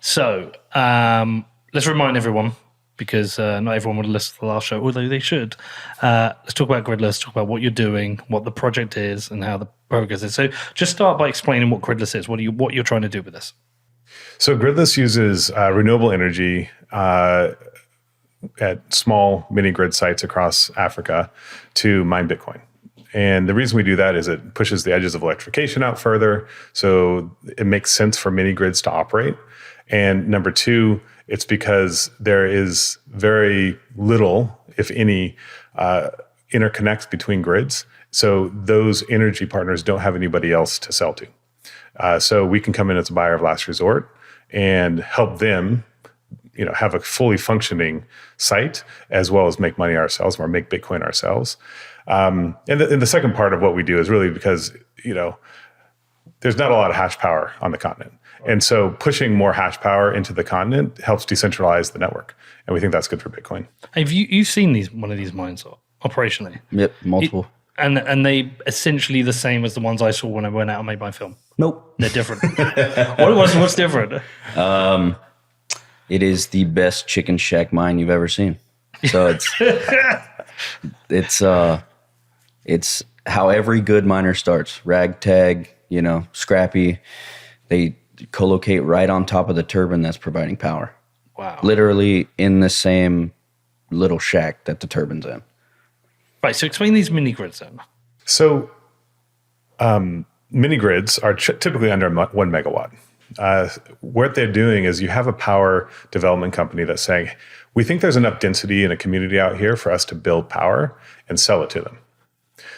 So let's remind everyone, because not everyone would listen to the last show, although they should. Let's talk about Gridless, talk about what you're doing, what the project is, and how the progress is. So just start by explaining what Gridless is. What you're trying to do with this? So Gridless uses renewable energy at small mini grid sites across Africa to mine Bitcoin. And the reason we do that is it pushes the edges of electrification out further. So it makes sense for mini grids to operate. And number two, it's because there is very little, if any, interconnects between grids. So those energy partners don't have anybody else to sell to. So we can come in as a buyer of last resort and help them, have a fully functioning site, as well as make money ourselves or make Bitcoin ourselves. And the second part of what we do is really because, there's not a lot of hash power on the continent. And so pushing more hash power into the continent helps decentralize the network. And we think that's good for Bitcoin. Have you've seen one of these mines operationally? Yep, multiple. And they essentially the same as the ones I saw when I went out and made my film? Nope. They're different. What's different? It is the best chicken shack mine you've ever seen. So it's how every good miner starts. Ragtag, scrappy. They co-locate right on top of the turbine that's providing power. Wow. Literally in the same little shack that the turbine's in. Right, so explain these mini grids then. So mini grids are typically under 1 megawatt. What they're doing is you have a power development company that's saying, we think there's enough density in a community out here for us to build power and sell it to them.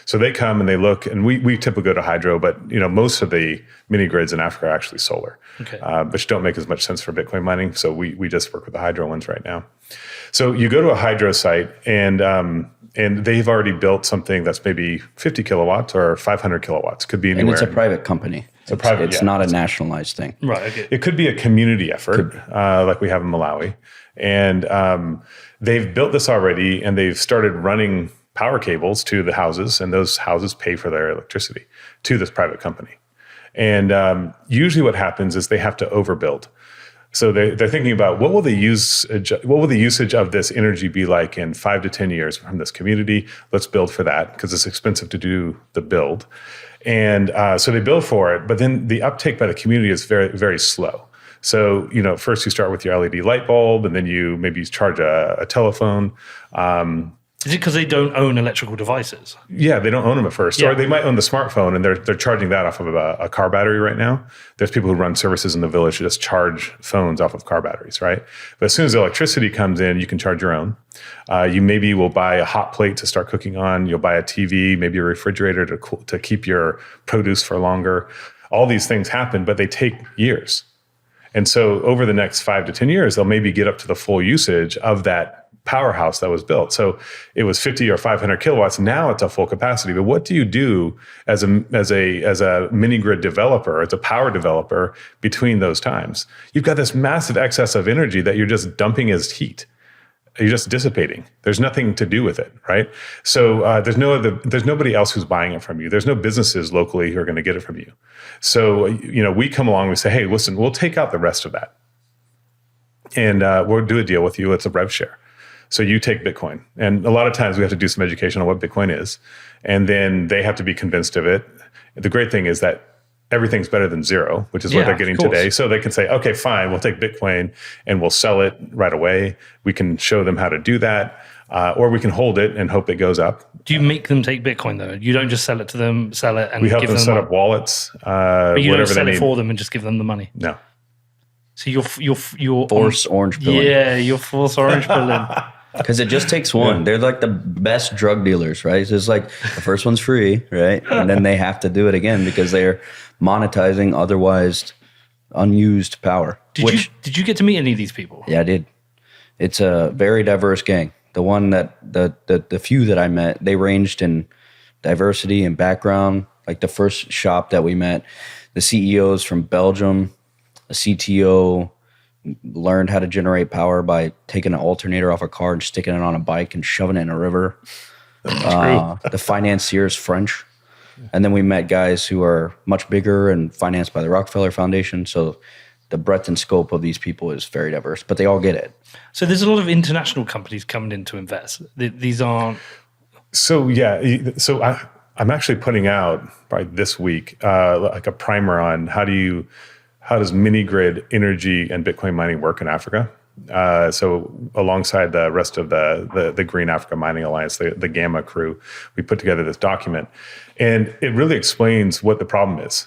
So they come and they look, and we typically go to hydro, but most of the mini grids in Africa are actually solar, which don't make as much sense for Bitcoin mining. So we just work with the hydro ones right now. So you go to a hydro site and they've already built something that's maybe 50 kilowatts or 500 kilowatts. Could be anywhere. And it's a private company. It's not a nationalized thing. Right. Okay. It could be a community effort, like we have in Malawi. And they've built this already, and they've started running power cables to the houses, and those houses pay for their electricity to this private company. And usually what happens is they have to overbuild. So they're thinking about what will the usage of this energy be like in 5 to 10 years from this community? Let's build for that because it's expensive to do the build. And so they build for it, but then the uptake by the community is very, very slow. So, first you start with your LED light bulb, and then you charge a telephone. Is it because they don't own electrical devices? Yeah, they don't own them at first. Yeah. Or they might own the smartphone, and they're charging that off of a car battery right now. There's people who run services in the village who just charge phones off of car batteries, right? But as soon as the electricity comes in, you can charge your own. You maybe will buy a hot plate to start cooking on. You'll buy a TV, maybe a refrigerator to keep your produce for longer. All these things happen, but they take years. And so over the next 5 to 10 years, they'll maybe get up to the full usage of that powerhouse that was built. So it was 50 or 500 kilowatts. Now it's a full capacity. But what do you do as a mini grid developer, as a power developer between those times? You've got this massive excess of energy that you're just dumping as heat. You're just dissipating. There's nothing to do with it, right? So there's nobody else who's buying it from you. There's no businesses locally who are going to get it from you. So we come along and we say, hey, listen, we'll take out the rest of that, and we'll do a deal with you. It's a rev share. So you take Bitcoin, and a lot of times we have to do some education on what Bitcoin is, and then they have to be convinced of it. The great thing is that everything's better than zero, which is what they're getting today. So they can say, okay, fine, we'll take Bitcoin and we'll sell it right away. We can show them how to do that, or we can hold it and hope it goes up. Do you make them take Bitcoin though? You don't just sell it to them, sell it, and we help give them them set up wallets. But you don't sell it for them and just give them the money. No. So you're Force orange pilling. Yeah, you're force orange pilling. Because it just takes one. Yeah. They're like the best drug dealers, right? It's just like the first one's free, right? And then they have to do it again because they're monetizing otherwise unused power. Did you get to meet any of these people? Yeah, I did. It's a very diverse gang. The one the few that I met, they ranged in diversity and background. Like the first shop that we met, the CEO's from Belgium, a CTO learned how to generate power by taking an alternator off a car and sticking it on a bike and shoving it in a river. The financier's French. And then we met guys who are much bigger and financed by the Rockefeller Foundation. So the breadth and scope of these people is very diverse, but they all get it. So there's a lot of international companies coming in to invest. These aren't. So I'm actually putting out probably this week like a primer on how does mini grid energy and Bitcoin mining work in Africa. So alongside the rest of the Green Africa Mining Alliance, the Gamma crew, we put together this document, and it really explains what the problem is.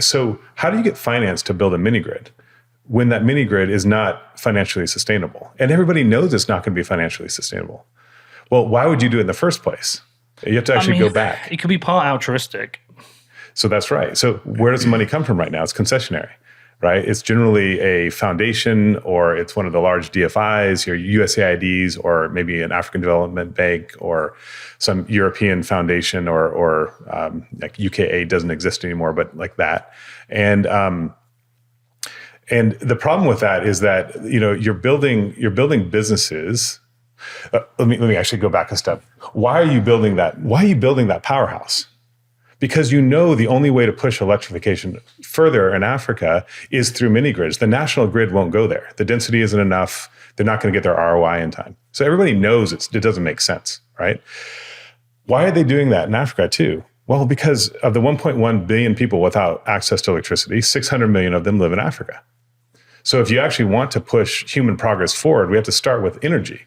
So how do you get finance to build a mini grid when that mini grid is not financially sustainable? And everybody knows it's not going to be financially sustainable. Well, why would you do it in the first place? You have to actually go back. It could be part altruistic. So that's right. So where does the money come from right now? It's concessionary, right? It's generally a foundation, or it's one of the large DFIs, your USAIDs, or maybe an African Development Bank, or some European foundation, or like UKA doesn't exist anymore, but like that. And the problem with that is that you're building businesses. Let me actually go back a step. Why are you building that? Why are you building that powerhouse? Because the only way to push electrification further in Africa is through mini grids. The national grid won't go there. The density isn't enough. They're not going to get their ROI in time. So everybody knows it doesn't make sense, right? Why are they doing that in Africa too? Well, because of the 1.1 billion people without access to electricity, 600 million of them live in Africa. So if you actually want to push human progress forward, we have to start with energy.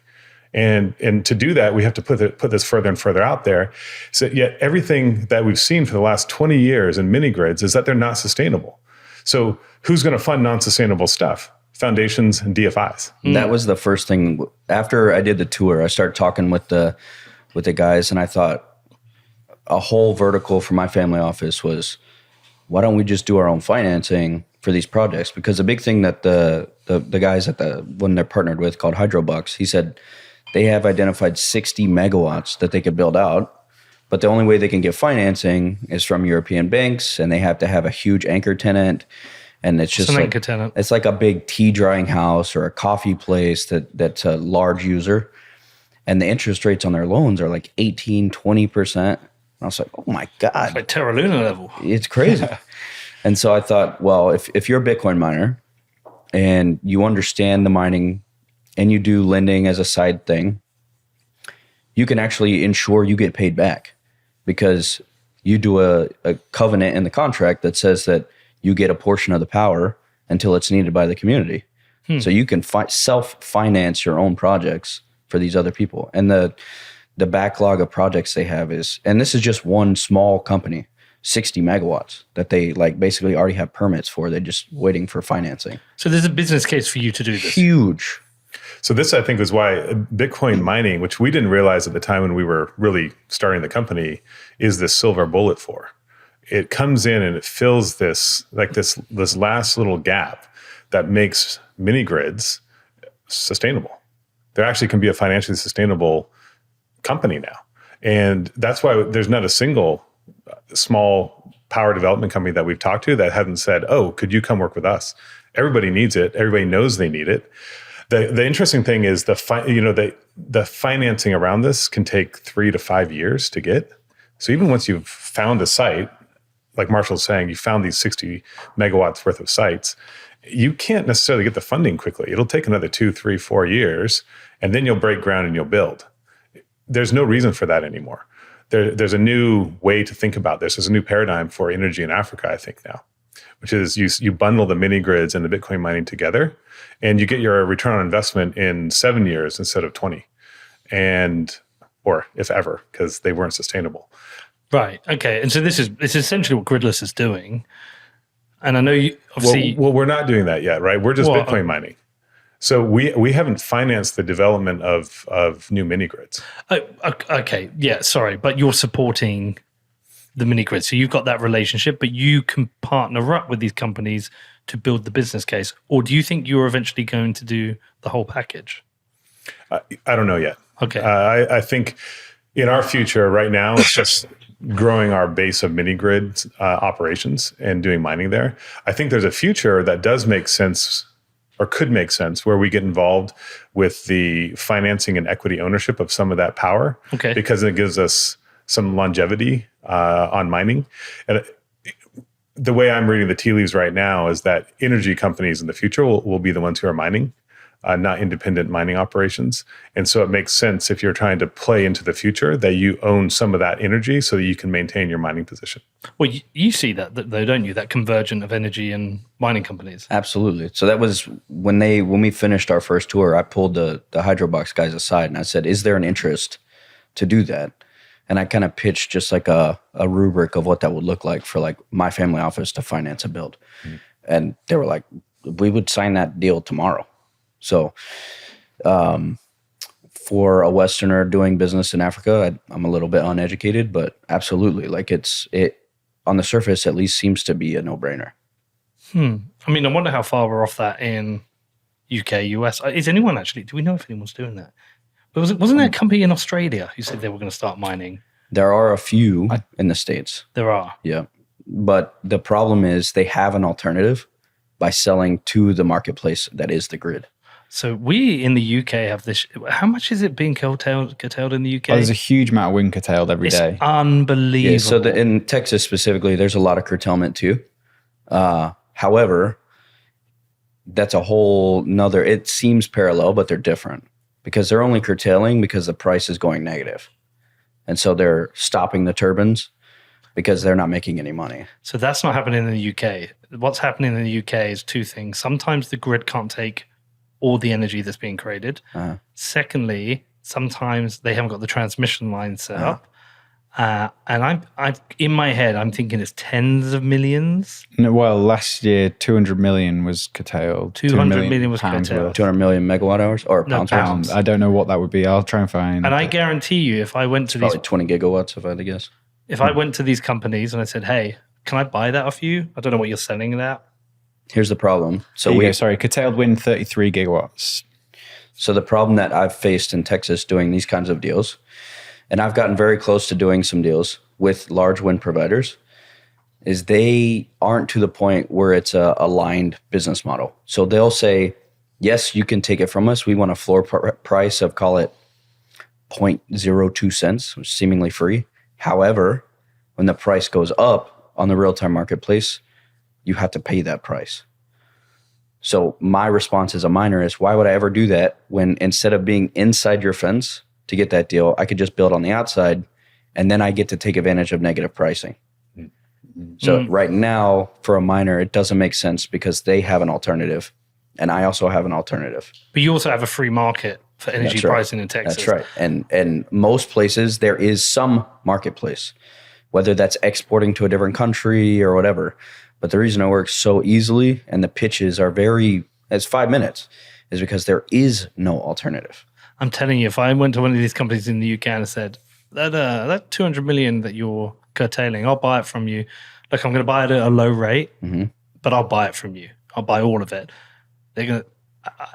And to do that, we have to put this further and further out there. So yet everything that we've seen for the last 20 years in mini grids is that they're not sustainable. So who's going to fund non-sustainable stuff? Foundations and DFIs. That was the first thing. After I did the tour, I started talking with the guys, and I thought a whole vertical for my family office was, why don't we just do our own financing for these projects? Because the big thing that the guys at the one they're partnered with called Hydrobucks, he said, they have identified 60 megawatts that they could build out, but the only way they can get financing is from European banks, and they have to have a huge anchor tenant. And it's just anchor tenant. It's like a big tea drying house or a coffee place that's a large user. And the interest rates on their loans are like 18, 20%. And I was like, oh my God. It's like Terra Luna level. It's crazy. And so I thought, well, if you're a Bitcoin miner and you understand the mining and you do lending as a side thing, you can actually ensure you get paid back, because you do a covenant in the contract that says that you get a portion of the power until it's needed by the community. So you can self-finance your own projects for these other people. And the backlog of projects they have and this is just one small company, 60 megawatts that they basically already have permits for. They're just waiting for financing. So there's a business case for you to do this. Huge. So this, I think, is why Bitcoin mining, which we didn't realize at the time when we were really starting the company, is the silver bullet for. It comes in and it fills this last little gap that makes mini grids sustainable. There actually can be a financially sustainable company now. And that's why there's not a single small power development company that we've talked to that hasn't said, oh, could you come work with us? Everybody needs it. Everybody knows they need it. The interesting thing is the financing around this can take 3 to 5 years to get. So even once you've found a site, like Marshall's saying, you found these 60 megawatts worth of sites, you can't necessarily get the funding quickly. It'll take another 2, 3, 4 years, and then you'll break ground and you'll build. There's no reason for that anymore. There's a new way to think about this. There's a new paradigm for energy in Africa, I think now, which is you bundle the mini grids and the Bitcoin mining together, and you get your return on investment in 7 years instead of 20, or if ever, because they weren't sustainable. Right. Okay. And so it's essentially what Gridless is doing. And I know you obviously. Well, we're not doing that yet, right? We're just Bitcoin mining. So we haven't financed the development of new mini grids. Okay. Yeah. Sorry, but you're supporting the mini grid, so you've got that relationship, but you can partner up with these companies to build the business case. Or do you think you're eventually going to do the whole package? I don't know yet. Okay. I think in our future right now, it's just growing our base of mini grid operations and doing mining there. I think there's a future that does make sense, or could make sense, where we get involved with the financing and equity ownership of some of that power. Okay. Because it gives us some longevity on mining. And the way I'm reading the tea leaves right now is that energy companies in the future will be the ones who are mining, not independent mining operations. And so it makes sense if you're trying to play into the future that you own some of that energy so that you can maintain your mining position. Well, you see that though, don't you? That convergence of energy and mining companies. Absolutely. So that was when we finished our first tour, I pulled the Hydrobox guys aside and I said, is there an interest to do that? And I kind of pitched just like a rubric of what that would look like for like my family office to finance a build. And they were like, we would sign that deal tomorrow. So for a Westerner doing business in Africa, I'm a little bit uneducated, but absolutely. Like it on the surface at least seems to be a no-brainer. I mean, I wonder how far we're off that in UK, US. Is anyone actually, do we know if anyone's doing that? But wasn't there a company in Australia who said they were going to start mining? There are a few in the States. There are. Yeah. But the problem is they have an alternative by selling to the marketplace that is the grid. So we in the UK have this. How much is it being curtailed in the UK? Oh, there's a huge amount of wind curtailed every day. It's unbelievable. Yeah, so in Texas specifically, there's a lot of curtailment too. However, that's a whole nother, it seems parallel, but they're different because they're only curtailing because the price is going negative. And so they're stopping the turbines because they're not making any money. So that's not happening in the UK. What's happening in the UK is two things. Sometimes the grid can't take all the energy that's being created. Secondly, sometimes they haven't got the transmission line set up. And I'm in my head, I'm thinking it's tens of millions. No, well, last year, 200 million was curtailed. 200 million was pounds curtailed. worth. 200 million megawatt hours or pounds? Pounds. I don't know what that would be. I'll try and find. And I guarantee you, if I went to Probably 20 gigawatts, if I had to guess. if I went to these companies and I said, hey, can I buy that off you? I don't know what you're selling it at. Here's the problem. So curtailed wind, 33 gigawatts. So the problem that I've faced in Texas doing these kinds of deals, and I've gotten very close to doing some deals with large wind providers, is they aren't to the point where it's a aligned business model. So they'll say, yes, you can take it from us. We want a floor price of, call it 0.02 cents, which is seemingly free. However, when the price goes up on the real-time marketplace, you have to pay that price. So my response as a miner is, why would I ever do that when instead of being inside your fence to get that deal, I could just build on the outside and then I get to take advantage of negative pricing. So right now for a miner, it doesn't make sense because they have an alternative and I also have an alternative. But you also have a free market for energy pricing in Texas. That's right. And most places there is some marketplace, whether that's exporting to a different country or whatever. But the reason it works so easily and the pitches are it's 5 minutes is because there is no alternative. I'm telling you, if I went to one of these companies in the UK and said, that 200 million that you're curtailing, I'll buy it from you. Look, I'm going to buy it at a low rate, but I'll buy it from you. I'll buy all of it.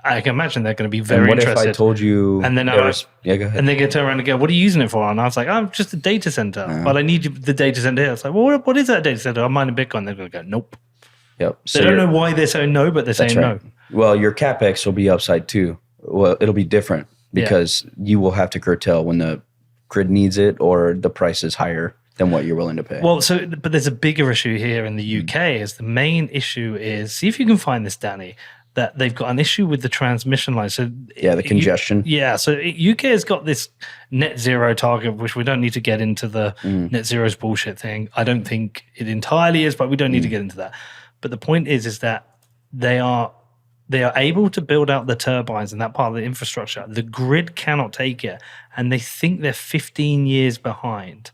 I can imagine they're going to be very interested. What if I told you? And then go ahead. And they're going to turn around and go, what are you using it for? And I was like, I'm just a data center, but I need the data center here. It's like, well, what is that data center? I'm mining Bitcoin. They're going to go, nope. Yep. So they don't know why they're saying no, but they're saying no. Well, your CapEx will be upside too. Well, it'll be different because you will have to curtail when the grid needs it or the price is higher than what you're willing to pay. Well, but there's a bigger issue here in the UK. Is the main issue is, see if you can find this, Danny, that they've got an issue with the transmission line. So the congestion. So UK has got this net zero target, which we don't need to get into the net zero's bullshit thing. I don't think it entirely is, but we don't need to get into that. But the point is that they are able to build out the turbines and that part of the infrastructure. The grid cannot take it, and they think they're 15 years behind.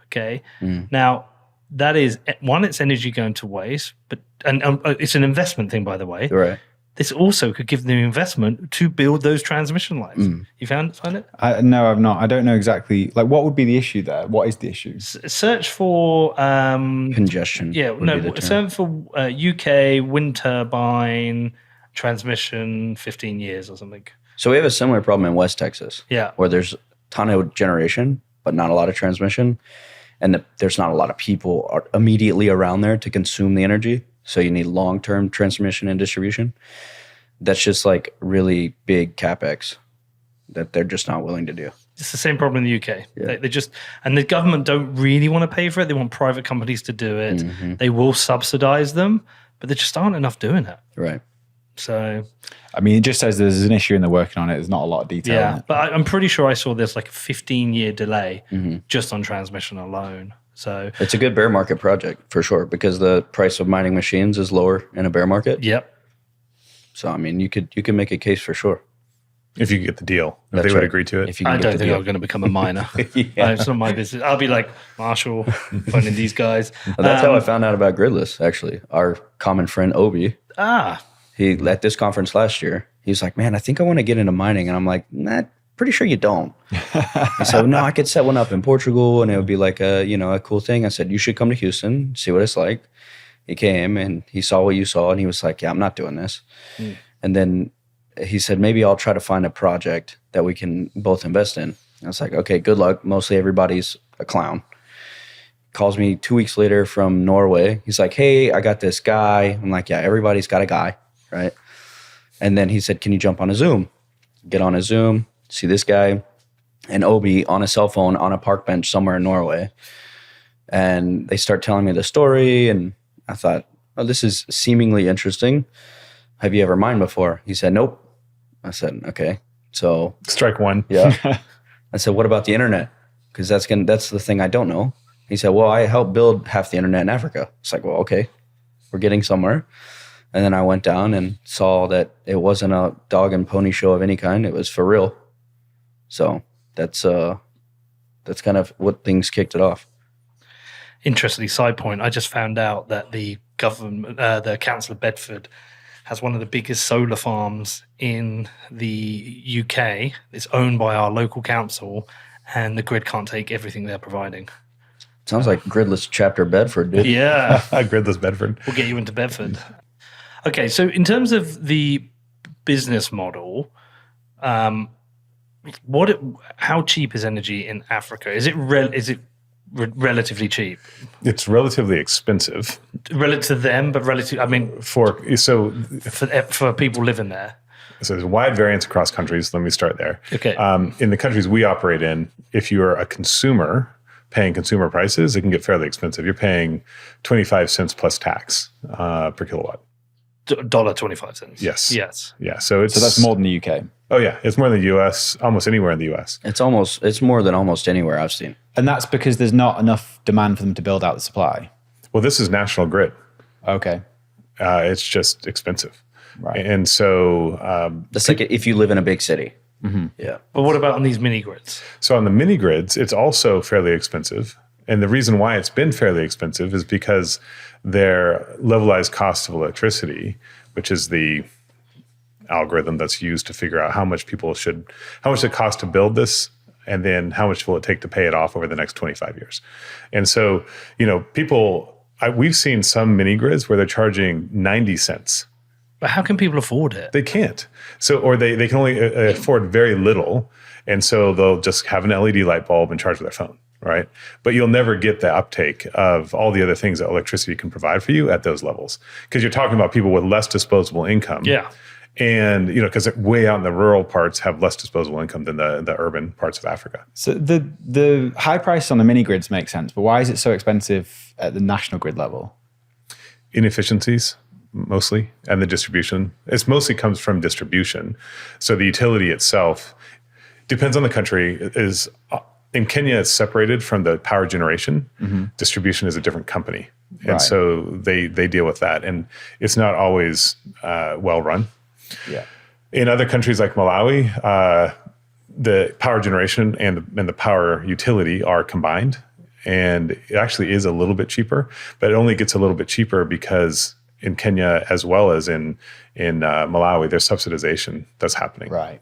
Okay, now that is one. It's energy going to waste, but and it's an investment thing, by the way. Right. This also could give them investment to build those transmission lines. You find it? No, I've not. I don't know exactly. Like, what would be the issue there? What is the issue? Search for congestion. Yeah, search for UK wind turbine transmission 15 years or something. So we have a similar problem in West Texas. Yeah, where there's a ton of generation, but not a lot of transmission, and there's not a lot of people immediately around there to consume the energy. So you need long-term transmission and distribution. That's just like really big CapEx that they're just not willing to do. It's the same problem in the UK. They just, and the government don't really want to pay for it. They want private companies to do it. They will subsidize them, but there just aren't enough doing it. Right. So, I mean, it just says there's an issue and they're working on it. There's not a lot of detail. yeah, In it. but I'm pretty sure I saw there's like a 15-year delay just on transmission alone. So, It's a good bear market project for sure because the price of mining machines is lower in a bear market. yep. So I mean, you could make a case for sure. If you get the deal, if That's they would right. agree to it. If you I can don't get the think deal. I'm going to become a miner. Yeah. It's not my business. I'll be like Marshall, phoning these guys. Well, that's how I found out about Gridless. Actually, our common friend Obi, he at this conference last year, he's like, "Man, I think I want to get into mining," and I'm like, "Nah, pretty sure you don't." He said, "No, I could set one up in Portugal, and it would be like a cool thing." I said, "You should come to Houston, see what it's like." He came and he saw what you saw, and he was like, "Yeah, I'm not doing this." And then he said, "Maybe I'll try to find a project that we can both invest in." I was like, "Okay, good luck. Mostly everybody's a clown." Calls me 2 weeks later from Norway. He's like, "Hey, I got this guy." I'm like, "Yeah, everybody's got a guy, right?" And then he said, "Can you jump on a Zoom?" Get on a Zoom, see this guy and Obi on a cell phone on a park bench somewhere in Norway. And they start telling me the story. And I thought, oh, this is seemingly interesting. Have you ever mined before? He said, nope. I said, okay. So Strike one. yeah. I said, what about the internet? Because that's the thing I don't know. He said, well, I helped build half the internet in Africa. It's like, well, okay, we're getting somewhere. And then I went down and saw that it wasn't a dog and pony show of any kind. It was for real. So that's kind of what things kicked it off. Interestingly, side point, I just found out that the government, the Council of Bedford, has one of the biggest solar farms in the UK. It's owned by our local council, and the grid can't take everything they're providing. Sounds like Gridless chapter Bedford, dude. Yeah, Gridless Bedford. we'll get you into Bedford. Okay, so in terms of the business model, how cheap is energy in Africa? Is it relatively cheap? It's relatively expensive Relative to them, but relative. I mean, for people living there. So there's a wide variance across countries. Let me start there. Okay. In the countries we operate in, if you are a consumer paying consumer prices, it can get fairly expensive. You're paying 25 cents plus tax per kilowatt. $1.25. Yes. Yes. Yeah. So that's more than the UK. Oh yeah, it's more than the U.S. Almost anywhere in the U.S. It's more than almost anywhere I've seen. And that's because there's not enough demand for them to build out the supply. Well, this is national grid. Okay. It's just expensive, Right. And so That's like if you live in a big city. Mm-hmm. Yeah. But what about on these mini grids? So on the mini grids, it's also fairly expensive. And the reason why it's been fairly expensive is because their levelized cost of electricity, which is the algorithm that's used to figure out how much it costs to build this, and then how much will it take to pay it off over the next 25 years. And so, we've seen some mini grids where they're charging 90 cents. But how can people afford it? They can't. So, or they can only afford very little. And so they'll just have an LED light bulb and charge with their phone, right? But you'll never get the uptake of all the other things that electricity can provide for you at those levels. Because you're talking about people with less disposable income. Yeah. And, because way out in the rural parts have less disposable income than the urban parts of Africa. So the high price on the mini grids makes sense, but why is it so expensive at the national grid level? Inefficiencies, mostly, and the distribution. It mostly comes from distribution. So the utility itself depends on the country. In Kenya, it's separated from the power generation. Mm-hmm. Distribution is a different company. And Right. so they deal with that. And it's not always well run. Yeah. In other countries like Malawi, the power generation and the power utility are combined, and it actually is a little bit cheaper. But it only gets a little bit cheaper because in Kenya as well as in Malawi, there's subsidization that's happening. Right.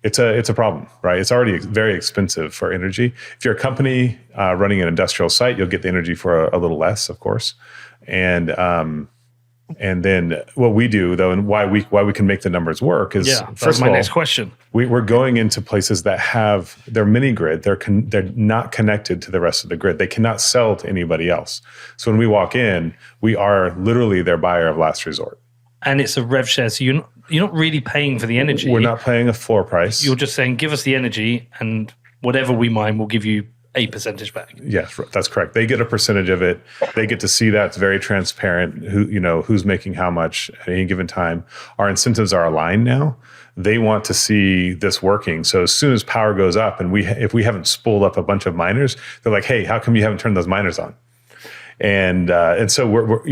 It's a problem, right? It's already very expensive for energy. If you're a company running an industrial site, you'll get the energy for a little less, of course, and then what we do, though, and why we can make the numbers work is, That's my next question. We're going into places that have their mini grid. They're not connected to the rest of the grid. They cannot sell to anybody else. So when we walk in, we are literally their buyer of last resort. and it's a rev share. So you're not really paying for the energy. We're not paying a floor price. You're just saying, give us the energy, and whatever we mine, we'll give you a percentage back. Yes, that's correct. They get a percentage of it. They get to see that. It's very transparent. Who's making how much at any given time. Our incentives are aligned now. They want to see this working. So as soon as power goes up, and if we haven't spooled up a bunch of miners, they're like, "Hey, how come you haven't turned those miners on?" And so we're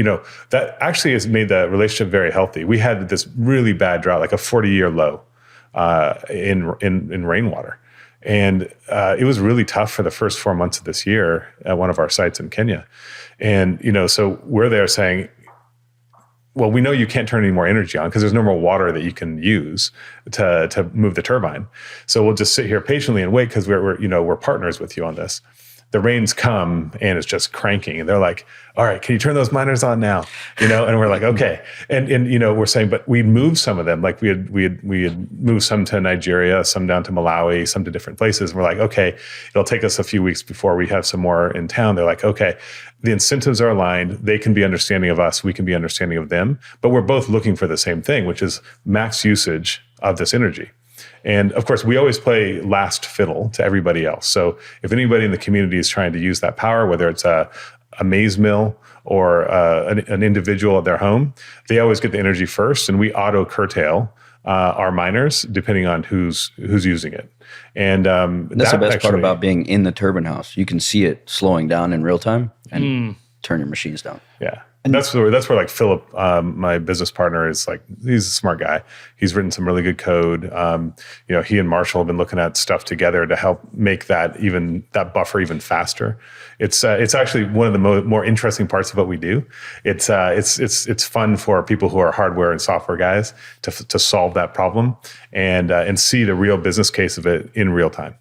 that actually has made the relationship very healthy. We had this really bad drought, like a 40-year low in rainwater. And it was really tough for the first 4 months of this year at one of our sites in Kenya. And, so we're there saying, well, we know you can't turn any more energy on because there's no more water that you can use to move the turbine. So we'll just sit here patiently and wait because we're partners with you on this. The rains come and it's just cranking, and they're like, "All right, can you turn those miners on now?" And we're like, "Okay." And we're saying, but we moved some of them, like we had moved some to Nigeria, some down to Malawi, some to different places. And we're like, "Okay, it'll take us a few weeks before we have some more in town." They're like, "Okay, the incentives are aligned. They can be understanding of us. We can be understanding of them. But we're both looking for the same thing, which is max usage of this energy." And of course, we always play last fiddle to everybody else. So if anybody in the community is trying to use that power, whether it's a maize mill or an individual at their home, they always get the energy first, and we auto curtail our miners depending on who's using it. And that's the best part about being in the turbine house. You can see it slowing down in real time and turn your machines down. Yeah. And that's where like Philip, my business partner, is like, he's a smart guy. He's written some really good code. He and Marshall have been looking at stuff together to help make that buffer even faster. It's actually one of the more interesting parts of what we do. It's fun for people who are hardware and software guys to solve that problem and see the real business case of it in real time.